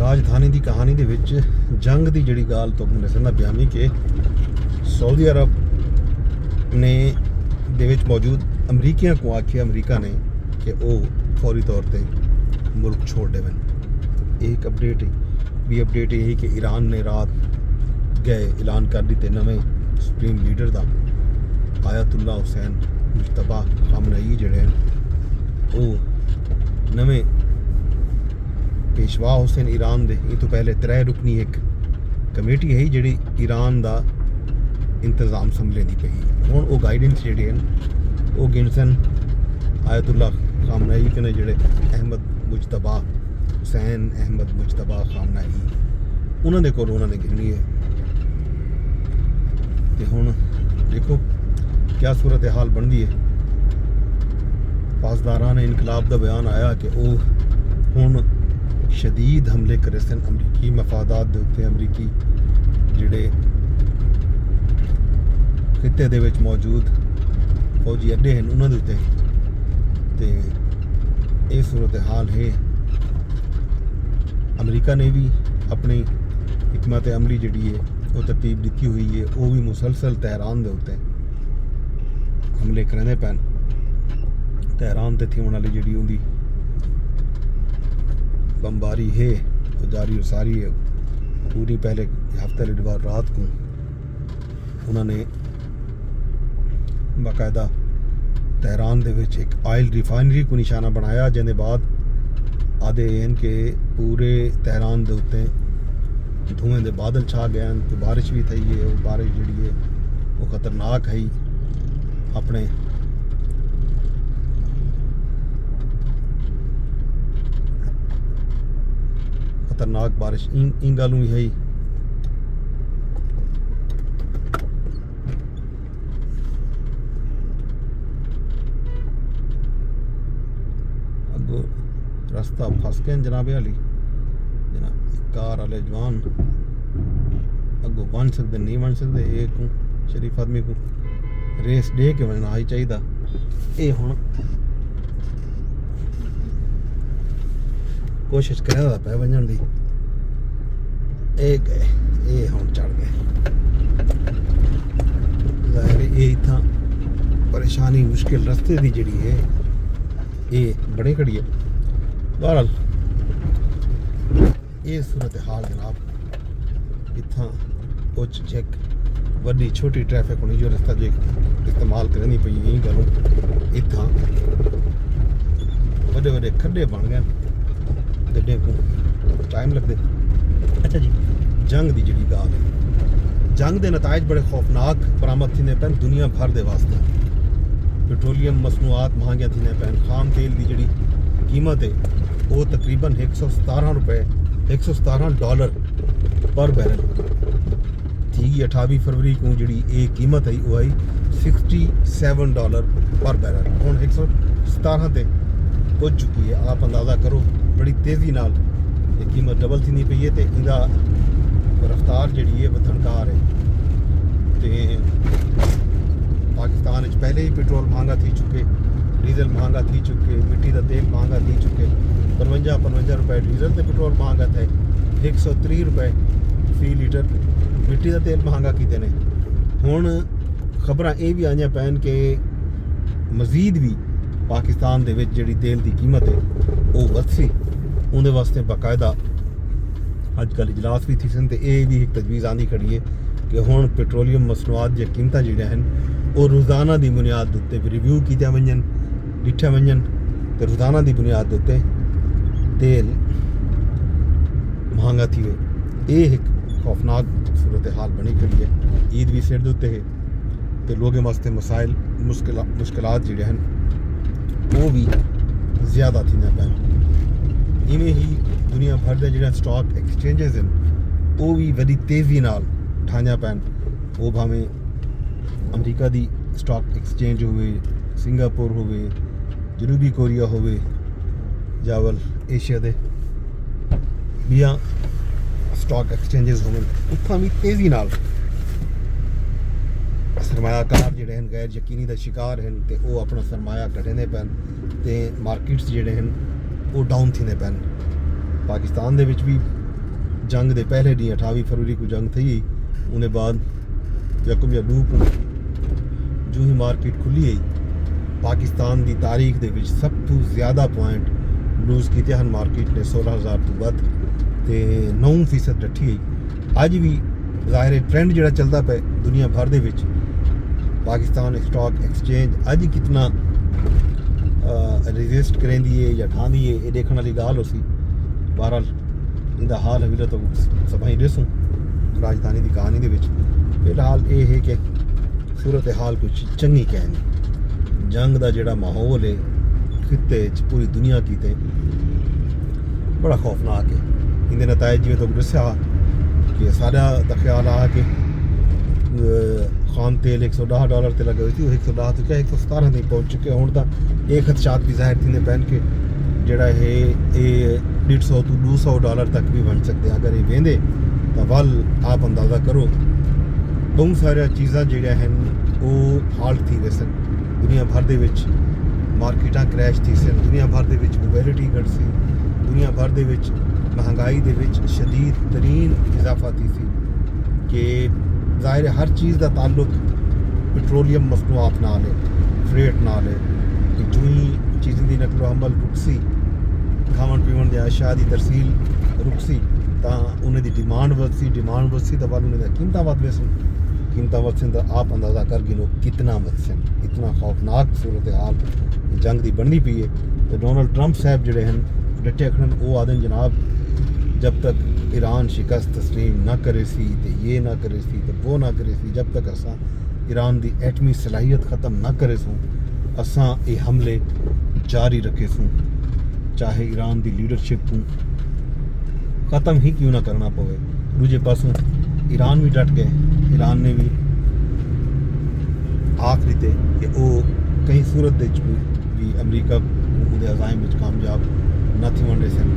राजधानी की कहानी दे विच जंग की जिहड़ी गाल तो दसना पिया मी कि सऊदी अरब ने दे विच मौजूद अमरीकियों को आखिया अमरीका ने कि वो फौरी तौर पर मुल्क छोड़ देवन। एक अपडेट भी अपडेट यही कि ईरान ने रात गए ऐलान कर दिते नवे सुप्रीम लीडर का आयतुल्ला हुसैन मुश्तबा खामनई जिहड़े वो नवे पेशवा हुसैन ईरान दे ये तो पहले 3 रुकनी एक कमेटी है जिहड़ी ईरान का इंतजाम संभलेंदी पई। हुण वो गाइडेंस जिहड़े हैं वो गिनसन आयतुल्ला खामनई कने जिहड़े अहमद मुश्तबा हुसैन अहमद मुश्तबा खामनई उन्हां दे कोल उन्होंने गिननी है। तो हुण देखो क्या सूरत हाल बनती है। पासदारान इनकलाब का बयान आया कि वो हुण शदीद हमले करे सन अमरीकी मफादात के उत्ते अमरीकी जिहड़े खिते दे विच मौजूद फौजी अड्डे हैं उन्होंने उत्ते ते ये सूरत हाल है। अमरीका ने भी अपनी हिकमत अमली जिहड़ी है वो तरतीब दी हुई है। वो भी मुसलसल तहरान के उत्ते हमले करने पैन। तहरान ते थी वाली जिहड़ी उनकी बमबारी है वो जारी और सारी है पूरी। पहले हफ्ते डेढ़ बाद रात को उन्होंने बाकायदा तहरान दे विच एक ऑयल रिफाइनरी को निशाना बनाया जिन्हें बाद आधे हैं कि पूरे तहरान के उत्ते धुएं दे बादल छा गए तो बारिश भी थी है। वो बारिश जिहड़ी है वो खतरनाक है अपने खतरनाक बारिश इन गालों भी है। अगो रास्ता फस गए जनाबे वाली जनाब कार वाले जवान अगो बन सकते नहीं बन सकते। एक शरीफ आदमी को रेस दे के बनना ही चाहिए। ये हुण कोशिश करा पै वजन की गए ये हुण चढ़ गए। जाहिर ये इतना परेशानी मुश्किल रस्ते की जिहड़ी है ये बड़ी खड़ी है। बहरहाल ये सूरत हाल जनाब इतना कुछ चेक वड्डी छोटी ट्रैफिक होनी जो रस्ता जो इस्तेमाल करनी पई यही गलों इतना वड्डे वड्डे खड्डे बन गए गड्डे को टाइम लगते। अच्छा जी जंग की जिहड़ी गाल है जंग के नताइज बड़े खौफनाक बरामद थींदे पैन दुनिया भर के वास्ते। पेट्रोलियम मसनूआत महंगियां थींदे पैन। खाम तेल की जिहड़ी कीमत है वो तकरीबन $117 पर बैरल थी। 28 फरवरी को जिहड़ी ये कीमत है वो आई $67 पर बैरल। हुण 117 ते पहुँच चुकी है। आप अंदाज़ा करो बड़ी तेज़ी नाल ये कीमत डबल थी पई है तो इहदा रफ्तार जिहड़ी है वधनकार है। तो पाकिस्तान में पहले ही पेट्रोल महंगा थी चुके डीजल महंगा थी चुके मिट्टी का तेल महंगा थी चुके 55 रुपए डीजल तो पेट्रोल महंगा था 130 रुपए फी लीटर मिट्टी का तेल महंगा किते ने। हुण खबरां ये भी आईयां पैन कि मजीद भी पाकिस्तान दे विच जिहड़ी तेल की कीमत है वो वधसी उहदे वास्ते बाकायदा अजकल इजलास भी थी सन। तो ये भी एक तजवीज़ आंदी खड़ी है कि हुण पेट्रोलियम मसनूआत दी कीमतां जिहड़ियां हन वो रोज़ाना की बुनियाद के उत्ते रिव्यू कीतियां वञन डिठियां वञन तो रोज़ाना की बुनियाद के उत्ते तेल महंगा थी वे। ये एक खौफनाक सूरत हाल बनी खड़ी है। ईद भी सिर दे उत्ते है तो लोगों वास्ते मसाइल मुश्किलात जिहड़े हन वो भी ज़्यादा थींदा पैन। इवें ही दुनिया भर के जिहड़े स्टॉक एक्सचेंजिज हैं वो भी बड़ी तेज़ी नाल ठाइयां पैन। वो भावें अमरीका की स्टॉक एक्सचेंज होवे सिंगापुर होवे जनूबी कोरिया होवे जावल एशिया के बिया स्टॉक एक्सचेंजिज होवन उत्थां भी तेज़ी नाल सरमायाकार जिहड़े हैं गैर यकीनी का शिकार हैं तो वो अपना सरमाया घटेंदे पैन तो मार्केट्स जिहड़े हैं वो डाउन थींदे पैन। पाकिस्तान दे विच भी जंग के पहले डी 28 फरवरी को जंग थी उन्हें बाद यकम या 2 को जो ही मार्केट खुली है पाकिस्तान की तारीख दे विच सब तो ज़्यादा पॉइंट लूज़ किए हैं मार्केट ने 16,000 तो वध तो 9% डठी है अज भी ज़ाहिर है ट्रेंड जो चलता पे दुनिया भर दे विच पाकिस्तान स्टॉक एक्सचेंज अज कितना रजिस्ट करेंदी है या ठांदी है ये देखने वाली गाल हो सी बहरहाल इनका हाल हवीला तो सभी दसूँ राजधानी की कहानी दे विच फिलहाल ये है कि सूरत हाल कुछ चंगी कहनी जंग का जोड़ा माहौल है खिते पूरी दुनिया की ते बड़ा खौफनाक है इनके नतायज जिवें तो दस्या कि सारा का ख्याल आ कि खाम तेल $110 ते लगे हुई थी 110 तो क्या 117 तक पहुँच चुके हुण तो ये खदशात भी जाहिर थी पहन के जोड़ा है ये $150 तो $200 तक भी बन सकते अगर ये वेंदे तो वल आप अंदाज़ा करो बहुत सारिया चीज़ां जिहड़ियां हैं वो हाल्ट थी वैसन दुनिया भर दे विच मार्केटां क्रैश थी सन दुनिया भर दे विच मोबिलिटी घट सी दुनिया भर दे विच महंगाई दे विच शदीद तरीन इजाफा थी सी कि ज़ाहिर है हर चीज़ का ताल्लुक पेट्रोलियम मसनूआत नाल है फ्रेट नाल है कि जो ही चीज़ों की नकलो हमल रुकसी खावन पीवन के अशिया की तरसील रुकसी तो उन्हें दी डिमांड वधसी तो वल उन्हें कीमतां वध वैसन कीमतां वधसन तो आप अंदाज़ा कर गिनो कितना वधसन इतना खौफनाक सूरत हाल जंग की बननी पई है तो डोनाल्ड ट्रंप साहब जोड़े हैं डटे खड़न वो आदन जनाब जब तक ईरान शिकस्त तस्लीम ना करे सी तो ये ना करे सी तो वो ना करे सी जब तक असा ईरान की एटमी सलाहियत ख़त्म ना करे सूँ असा ये हमले जारी रखे सूँ चाहे ईरान की लीडरशिप को ख़त्म ही क्यों ना करना पवे दूजे पासों ईरान भी डट गए ईरान ने भी आखिरी थे कि वो कहीं सूरत भी अमरीका को अज़ाइम कामयाब न थी वन सन